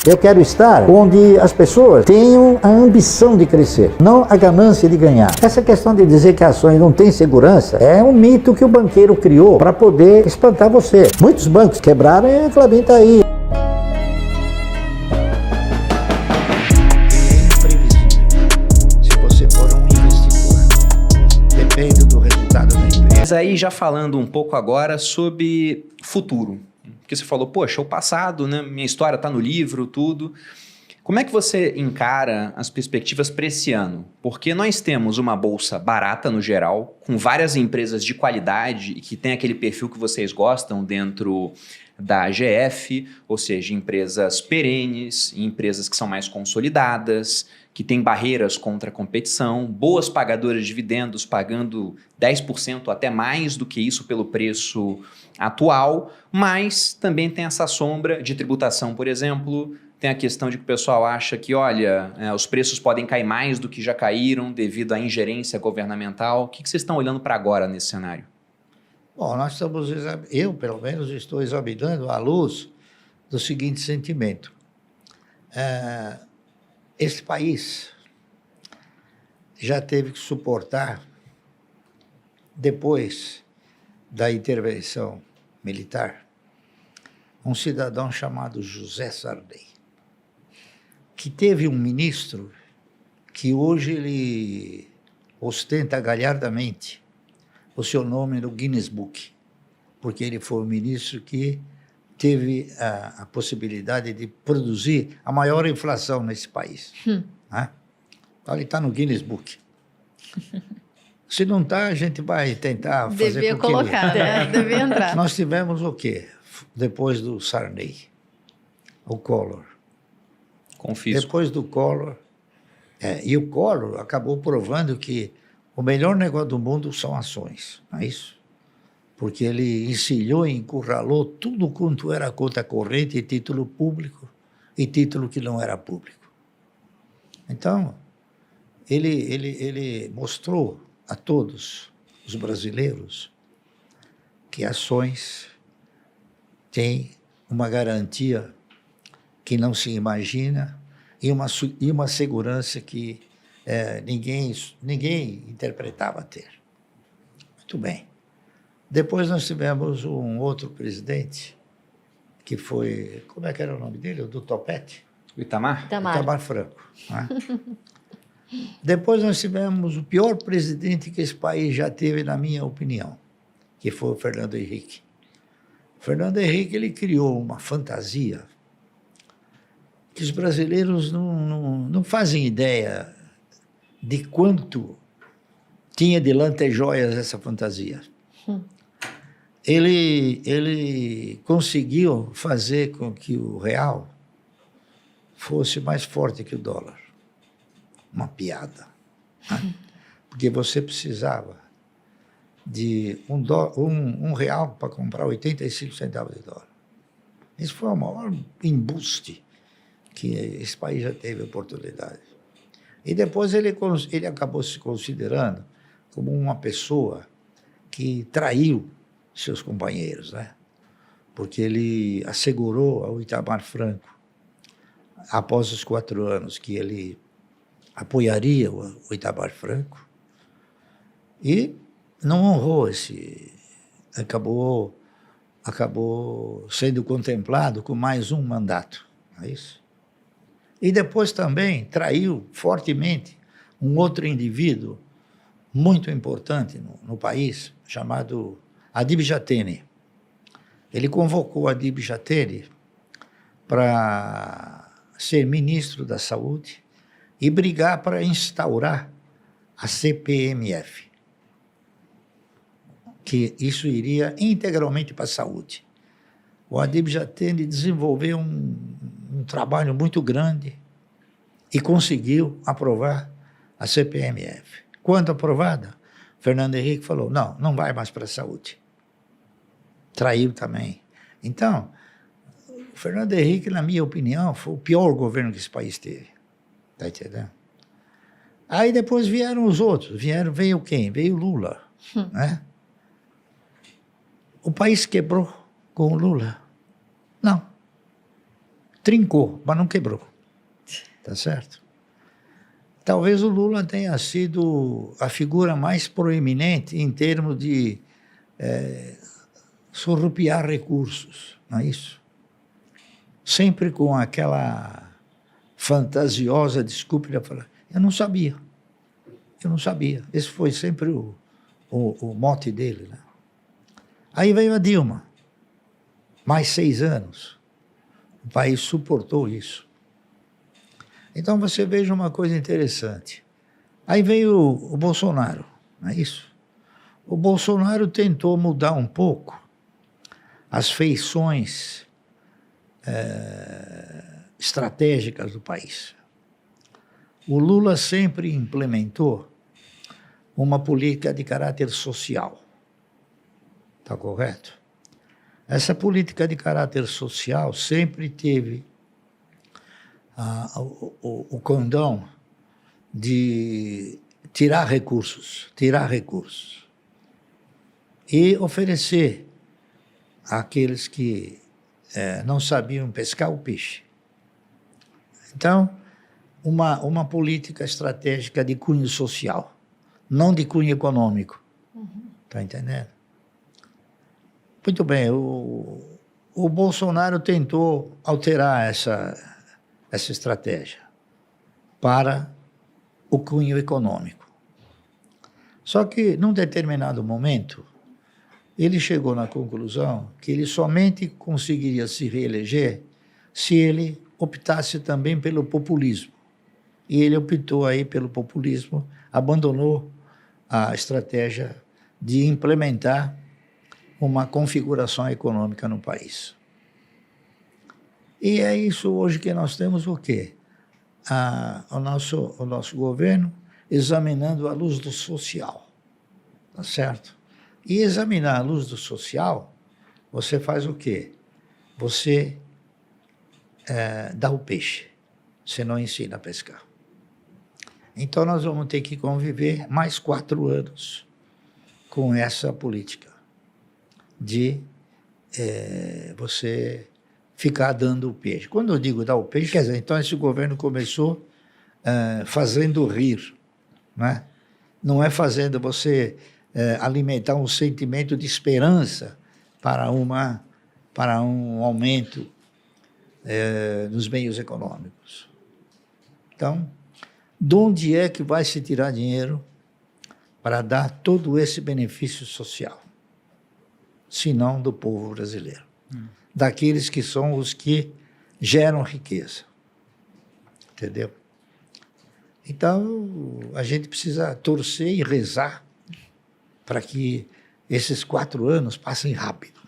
Eu quero estar onde as pessoas tenham a ambição de crescer, não a ganância de ganhar. Essa questão de dizer que ações não têm segurança é um mito que o banqueiro criou para poder espantar você. Muitos bancos quebraram e a Clabin está aí. É imprevisível se você for um investidor. Depende do resultado da empresa. Mas aí já falando um pouco agora sobre futuro. Porque você falou, poxa, o passado, né? Minha história está no livro, tudo. Como é que você encara as perspectivas para esse ano? Porque nós temos uma bolsa barata no geral, com várias empresas de qualidade e que tem aquele perfil que vocês gostam dentro da AGF, ou seja, empresas perenes, empresas que são mais consolidadas, que têm barreiras contra a competição, boas pagadoras de dividendos, pagando 10% até mais do que isso pelo preço atual, mas também tem essa sombra de tributação, por exemplo. Tem a questão de que o pessoal acha que, olha, os preços podem cair mais do que já caíram devido à ingerência governamental. O que vocês estão olhando para agora nesse cenário? Bom, eu pelo menos estou examinando à luz do seguinte sentimento. Este país já teve que suportar, depois da intervenção militar, um cidadão chamado José Sarney, que teve um ministro que hoje ele ostenta galhardamente o seu nome no Guinness Book, porque ele foi o ministro que teve a possibilidade de produzir a maior inflação nesse país. Né? Então ele está no Guinness Book. Se não está, a gente vai tentar fazer Devia com que colocar, né? Devia entrar. Nós tivemos o quê? Depois do Sarney, o Collor. Confisco. Depois do Collor, e o Collor acabou provando que o melhor negócio do mundo são ações, não é isso? Porque ele encilhou e encurralou tudo quanto era conta corrente e título público e título que não era público. Então, ele mostrou a todos os brasileiros que ações têm uma garantia que não se imagina e uma segurança que ninguém interpretava ter. Muito bem. Depois nós tivemos um outro presidente, que foi, como é que era o nome dele? O do Topete? O Itamar? Itamar Franco. Né? Depois nós tivemos o pior presidente que esse país já teve, na minha opinião, que foi o Fernando Henrique. O Fernando Henrique ele criou uma fantasia que os brasileiros não fazem ideia de quanto tinha de lantejoias essa fantasia. Ele conseguiu fazer com que o real fosse mais forte que o dólar. Uma piada. Né? Porque você precisava de um real para comprar 85 centavos de dólar. Isso foi o maior embuste que esse país já teve oportunidade. E depois ele acabou se considerando como uma pessoa que traiu seus companheiros, né? Porque ele assegurou ao Itamar Franco, após os 4 anos, que ele apoiaria o Itamar Franco e não honrou acabou sendo contemplado com mais um mandato, não é isso? E depois também traiu fortemente um outro indivíduo muito importante no país, chamado Adib Jatene. Ele convocou Adib Jatene para ser ministro da Saúde e brigar para instaurar a CPMF, que isso iria integralmente para a saúde. O Adib Jatene desenvolveu um trabalho muito grande e conseguiu aprovar a CPMF. Quando aprovada, Fernando Henrique falou, não vai mais para a saúde. Traiu também. Então, o Fernando Henrique, na minha opinião, foi o pior governo que esse país teve. Está entendendo? Aí depois vieram os outros. Veio quem? Veio Lula. Né? O país quebrou com o Lula? Não. trincou, mas não quebrou. Tá certo? Talvez o Lula tenha sido a figura mais proeminente em termos de surrupiar recursos, não é isso? Sempre com aquela fantasiosa desculpa de falar, eu não sabia. Esse foi sempre o mote dele, né? Aí veio a Dilma, mais 6 anos, o país suportou isso. Então você veja uma coisa interessante. Aí veio o Bolsonaro, não é isso? O Bolsonaro tentou mudar um pouco as feições estratégicas do país. O Lula sempre implementou uma política de caráter social. Está correto? Essa política de caráter social sempre teve o condão de tirar recursos e oferecer àqueles que não sabiam pescar o peixe. Então, uma política estratégica de cunho social, não de cunho econômico. Está entendendo? Muito bem, o Bolsonaro tentou alterar essa estratégia para o cunho econômico. Só que, num determinado momento, ele chegou na conclusão que ele somente conseguiria se reeleger se ele optasse também pelo populismo. E ele optou aí pelo populismo, abandonou a estratégia de implementar uma configuração econômica no país. E é isso hoje que nós temos o quê? O nosso governo examinando à luz do social, tá certo? E examinar à luz do social, você faz o quê? Você dá o peixe, você não ensina a pescar. Então nós vamos ter que conviver mais 4 anos com essa política de você ficar dando o peixe. Quando eu digo dar o peixe, quer dizer, então esse governo começou fazendo rir, né? Não é fazendo você alimentar um sentimento de esperança para um aumento nos meios econômicos. Então, de onde é que vai se tirar dinheiro para dar todo esse benefício social? Se não do povo brasileiro. Daqueles que são os que geram riqueza. Entendeu? Então, a gente precisa torcer e rezar para que esses 4 anos passem rápido.